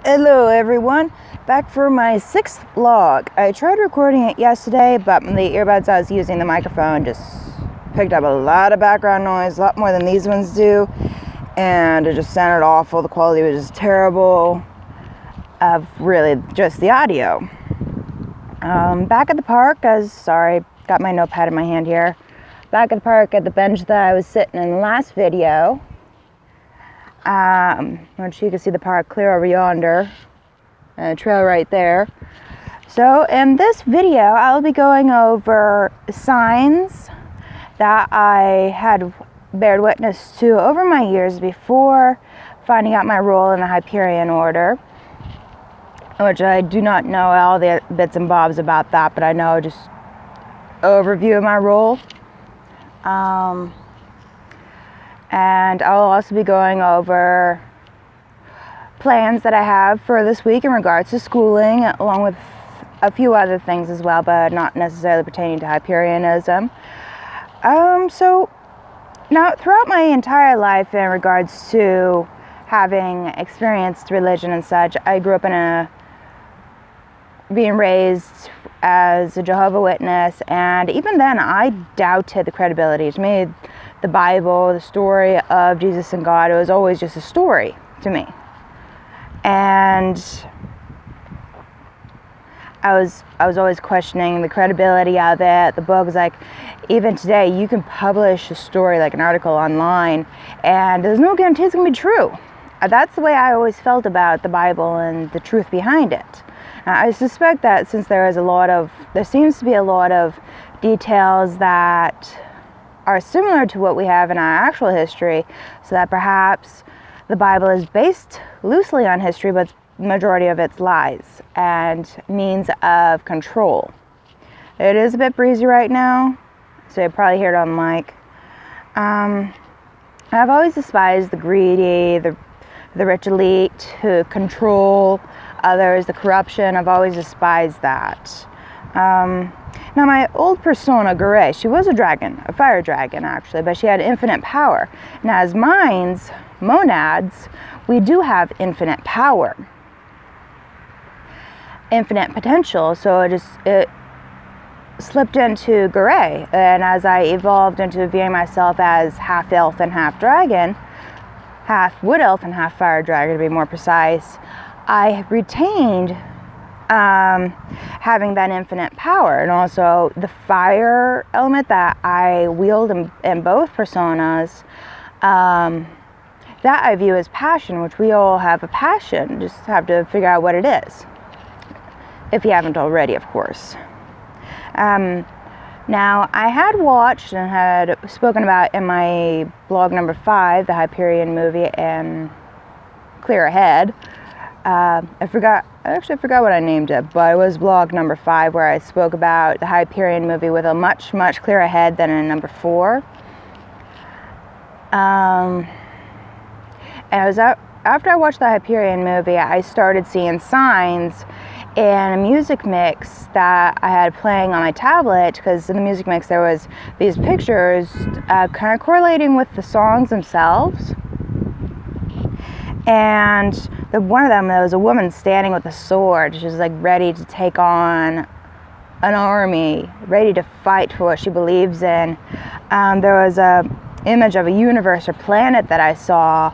Hello everyone, back for my 6th vlog. I tried recording it yesterday, but the earbuds I was using, the microphone, just picked up a lot of background noise, a lot more than these ones do, and it just sounded awful. The quality was just terrible of really just the audio. Back at the park, got my notepad in my hand here. Back at the park at the bench that I was sitting in the last video, which you can see the park clear over yonder, and a trail right there. So in this video, I'll be going over signs that I had bared witness to over my years before finding out my role in the Hyperion order, which I do not know all the bits and bobs about that, but I know just overview of my role. And I'll also be going over plans that I have for this week in regards to schooling, along with a few other things as well, but not necessarily pertaining to Hyperianism. So now throughout my entire life in regards to having experienced religion and such, I grew up being raised as a Jehovah's Witness, and even then I doubted the credibility. To me, the Bible, the story of Jesus and God, it was always just a story to me. And I was always questioning the credibility of it. The book was like, even today, you can publish a story, like an article online, and there's no guarantee it's going to be true. That's the way I always felt about the Bible and the truth behind it. I suspect that since there seems to be a lot of details that are similar to what we have in our actual history, so that perhaps the Bible is based loosely on history, but the majority of it's lies and means of control. It is a bit breezy right now, so you probably hear it on the mic. I've always despised the greedy, the rich elite who control others, the corruption. I've always despised that. Now my old persona, Garay, she was a dragon, a fire dragon actually, but she had infinite power. Now as minds, monads, we do have infinite power, infinite potential, so it slipped into Garay, and as I evolved into viewing myself as half elf and half dragon, half wood elf and half fire dragon to be more precise, I retained having that infinite power, and also the fire element that I wield in both personas, that I view as passion, which we all have a passion, just have to figure out what it is, if you haven't already, of course. Now, I had watched and had spoken about in my blog number 5, the Hyperion movie, and Clear Ahead. I forgot what I named it, but it was blog number 5 where I spoke about the Hyperion movie with a much, much clearer head than in number 4. And it was after I watched the Hyperion movie, I started seeing signs in a music mix that I had playing on my tablet, because in the music mix there was these pictures kind of correlating with the songs themselves. And one of them, there was a woman standing with a sword. She was like ready to take on an army, ready to fight for what she believes in. There was a image of a universe or planet that I saw,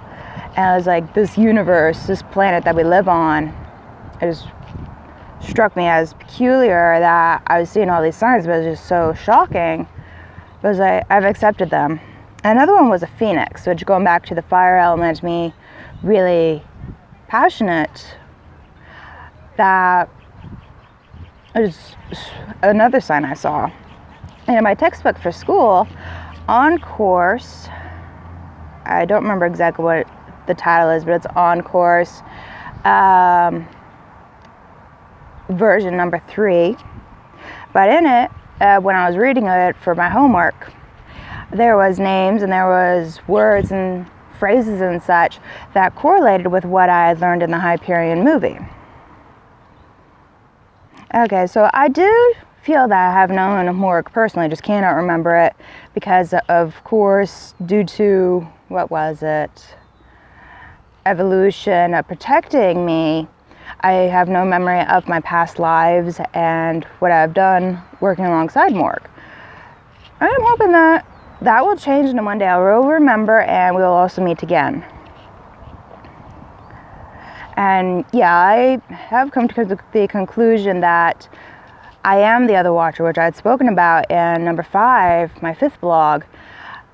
and I was like, this universe, this planet that we live on, it just struck me as peculiar that I was seeing all these signs, but it was just so shocking because I've accepted them. Another one was a phoenix, which, going back to the fire element, me really passionate, that is another sign I saw. And in my textbook for school, on course, I don't remember exactly what the title is, but it's on course version number 3. But in it, when I was reading it for my homework, there was names and there was words and phrases and such that correlated with what I had learned in the Hyperion movie. Okay, so I do feel that I have known Amoric personally, just cannot remember it because, of course, due to, what was it? Evolution protecting me, I have no memory of my past lives and what I've done working alongside Morg. I'm hoping that that will change, and one day I will remember and we'll also meet again. And yeah, I have come to the conclusion that I am the other watcher, which I had spoken about in number 5, my 5th blog,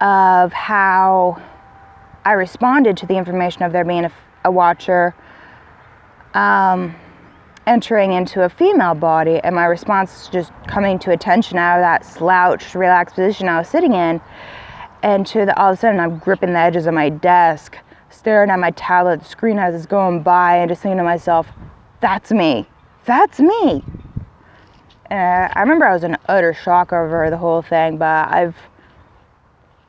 of how I responded to the information of there being a watcher entering into a female body, and my response just coming to attention out of that slouched, relaxed position I was sitting in, and all of a sudden I'm gripping the edges of my desk, staring at my tablet screen as it's going by, and just thinking to myself, that's me. That's me. I remember I was in utter shock over the whole thing, but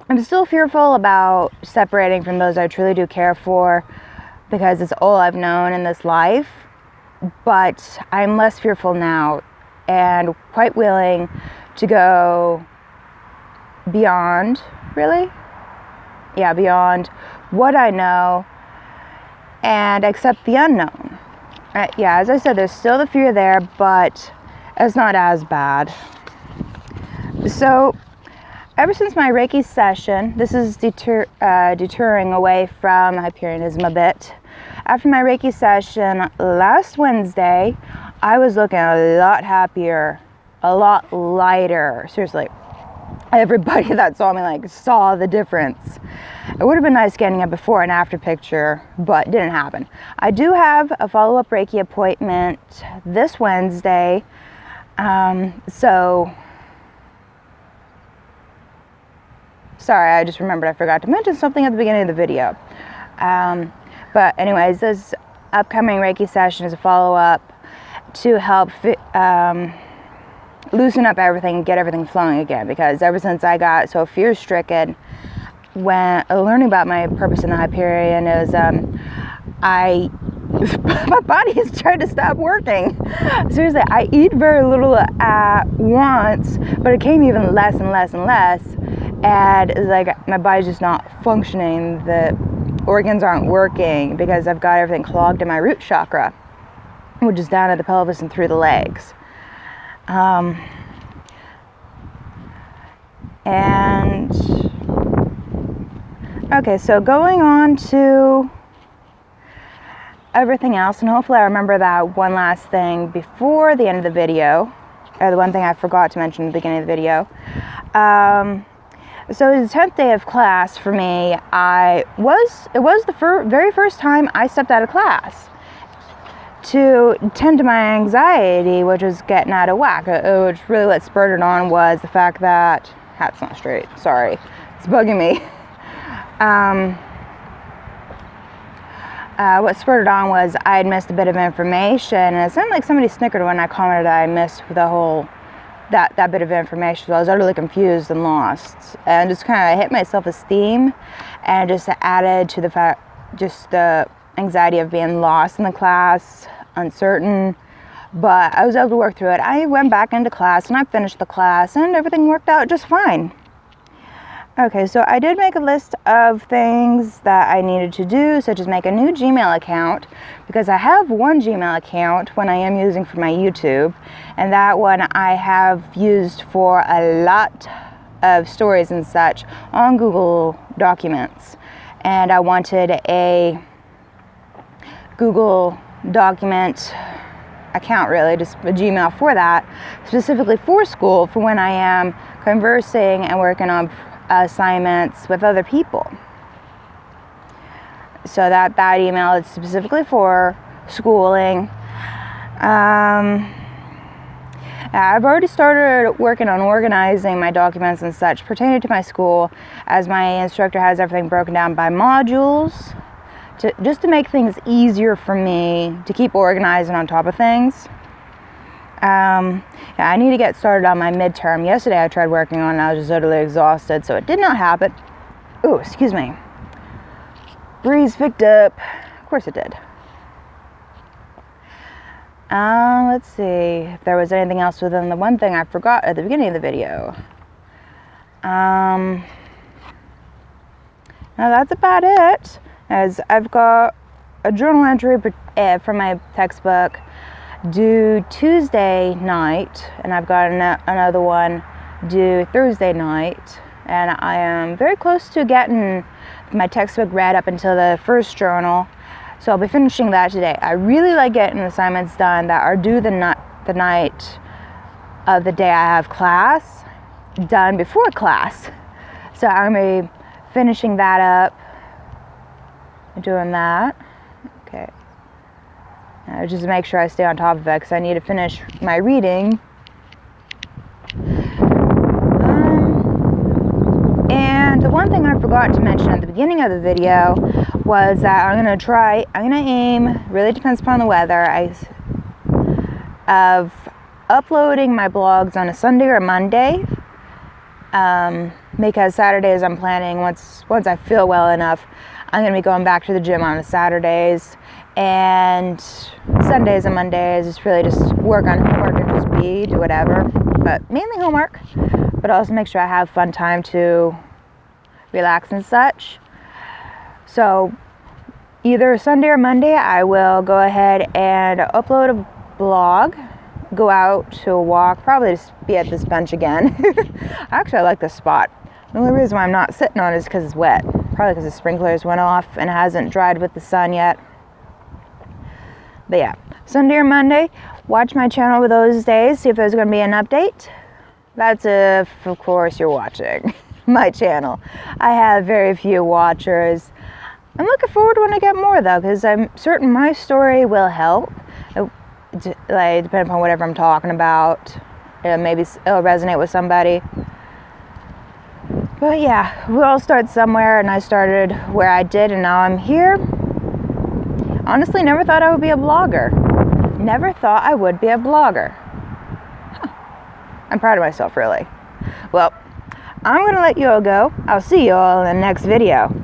I'm still fearful about separating from those I truly do care for, because it's all I've known in this life. But I'm less fearful now and quite willing to go beyond, really? Yeah, beyond what I know and accept the unknown. Yeah, as I said, there's still the fear there, but it's not as bad. So, ever since my Reiki session, this is deterring away from Hyperianism a bit. After my Reiki session last Wednesday, I was looking a lot happier, a lot lighter. Seriously, everybody that saw me saw the difference. It would have been nice getting a before and after picture, but it didn't happen. I do have a follow-up Reiki appointment this Wednesday, so sorry, I just remembered I forgot to mention something at the beginning of the video. But anyways, this upcoming Reiki session is a follow-up to help loosen up everything and get everything flowing again, because ever since I got so fear-stricken when learning about my purpose in the Hyperianism, my body has tried to stop working. Seriously, I eat very little at once, but it came even less and less and less, and it's like my body's just not functioning. The organs aren't working because I've got everything clogged in my root chakra, which is down at the pelvis and through the legs. And okay, so going on to everything else, and hopefully I remember that one last thing before the end of the video, or the one thing I forgot to mention at the beginning of the video. So it was the 10th day of class for me. It was the very first time I stepped out of class to tend to my anxiety, which was getting out of whack. Which really what spurred it on was the fact that, hat's not straight, sorry, it's bugging me. What spurred it on was I had missed a bit of information, and it sounded like somebody snickered when I commented I missed the whole that bit of information. So I was utterly confused and lost, and just kind of hit my self-esteem, and just added to the fact, just the anxiety of being lost in the class, uncertain. But I was able to work through it. I went back into class and I finished the class, and everything worked out just fine. Okay, so I did make a list of things that I needed to do, such as make a new Gmail account, because I have one Gmail account when I am using for my YouTube, and that one I have used for a lot of stories and such on Google Documents, and I wanted a Google document account, really, just a Gmail for that, specifically for school, for when I am conversing and working on assignments with other people. So that email is specifically for schooling. I've already started working on organizing my documents and such pertaining to my school, as my instructor has everything broken down by modules, just to make things easier for me to keep organized and on top of things. I need to get started on my midterm. Yesterday I tried working on it, I was just utterly exhausted, so it did not happen. Ooh, excuse me. Breeze picked up. Of course it did. Let's see if there was anything else within the one thing I forgot at the beginning of the video. Now that's about it, as I've got a journal entry from my textbook due Tuesday night, and I've got another one due Thursday night, and I am very close to getting my textbook read up until the first journal, so I'll be finishing that today. I really like getting assignments done that are due the night of the day I have class, done before class. So I'm going to be finishing that up, doing that. Okay. Just to make sure I stay on top of it, because I need to finish my reading. And the one thing I forgot to mention at the beginning of the video was that I'm going to aim, really depends upon the weather, of uploading my blogs on a Sunday or Monday. Because Saturdays I'm planning, once I feel well enough, I'm going to be going back to the gym on Saturdays, and Sundays and Mondays is really just work on homework and just do whatever, but mainly homework, but also make sure I have fun time to relax and such. So either Sunday or Monday I will go ahead and upload a blog, go out to a walk, probably just be at this bench again. Actually, I like this spot. The only reason why I'm not sitting on it is because it's wet. Probably because the sprinklers went off and it hasn't dried with the sun yet. But yeah, Sunday or Monday, watch my channel with those days, see if there's going to be an update. That's if, of course, you're watching my channel. I have very few watchers. I'm looking forward to when I get more, though, because I'm certain my story will help. Like, depending upon whatever I'm talking about, maybe it'll resonate with somebody. But yeah, we all start somewhere, and I started where I did, and now I'm here. Honestly, never thought I would be a blogger. Never thought I would be a blogger. I'm proud of myself, really. Well, I'm going to let you all go. I'll see you all in the next video.